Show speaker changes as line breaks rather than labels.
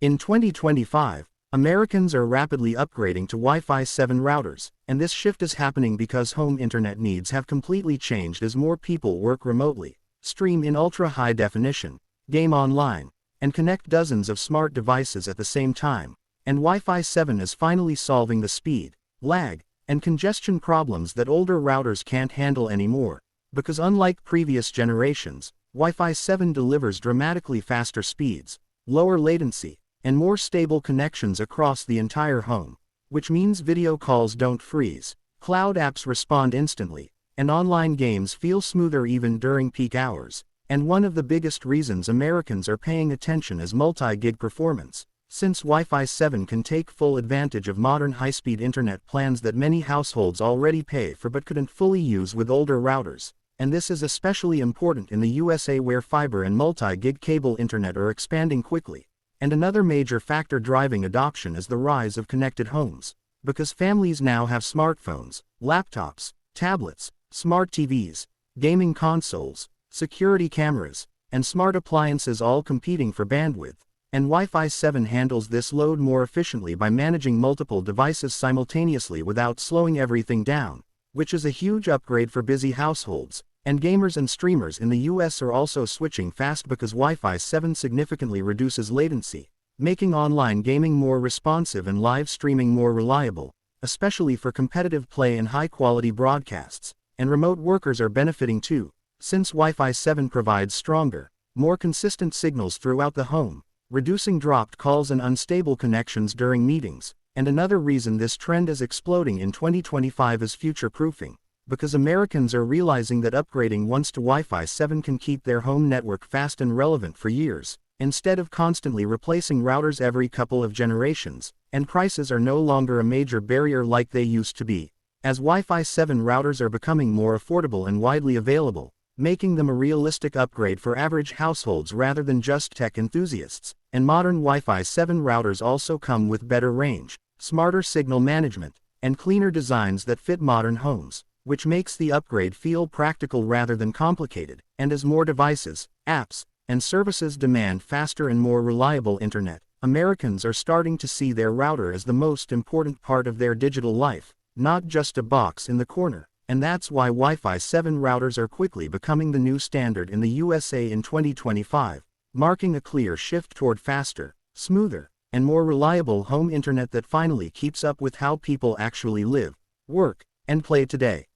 In 2025, Americans are rapidly upgrading to Wi-Fi 7 routers, and this shift is happening because home internet needs have completely changed as more people work remotely, stream in ultra-high definition, game online, and connect dozens of smart devices at the same time, and Wi-Fi 7 is finally solving the speed, lag, and congestion problems that older routers can't handle anymore, because unlike previous generations, Wi-Fi 7 delivers dramatically faster speeds, lower latency, and more stable connections across the entire home, which means video calls don't freeze, cloud apps respond instantly, and online games feel smoother even during peak hours. And one of the biggest reasons Americans are paying attention is multi-gig performance, since Wi-Fi 7 can take full advantage of modern high-speed internet plans that many households already pay for but couldn't fully use with older routers. And this is especially important in the USA where fiber and multi-gig cable internet are expanding quickly. And another major factor driving adoption is the rise of connected homes, because families now have smartphones, laptops, tablets, smart TVs, gaming consoles, security cameras, and smart appliances all competing for bandwidth, and Wi-Fi 7 handles this load more efficiently by managing multiple devices simultaneously without slowing everything down, which is a huge upgrade for busy households. And gamers and streamers in the US are also switching fast because Wi-Fi 7 significantly reduces latency, making online gaming more responsive and live streaming more reliable, especially for competitive play and high-quality broadcasts. And remote workers are benefiting too, since Wi-Fi 7 provides stronger, more consistent signals throughout the home, reducing dropped calls and unstable connections during meetings. And another reason this trend is exploding in 2025 is future-proofing, because Americans are realizing that upgrading once to Wi-Fi 7 can keep their home network fast and relevant for years, instead of constantly replacing routers every couple of generations, and prices are no longer a major barrier like they used to be, as Wi-Fi 7 routers are becoming more affordable and widely available, making them a realistic upgrade for average households rather than just tech enthusiasts. And modern Wi-Fi 7 routers also come with better range, smarter signal management, and cleaner designs that fit modern homes, which makes the upgrade feel practical rather than complicated. And as more devices, apps, and services demand faster and more reliable internet, Americans are starting to see their router as the most important part of their digital life, not just a box in the corner. And that's why Wi-Fi 7 routers are quickly becoming the new standard in the USA in 2025, marking a clear shift toward faster, smoother, and more reliable home internet that finally keeps up with how people actually live, work, and play today.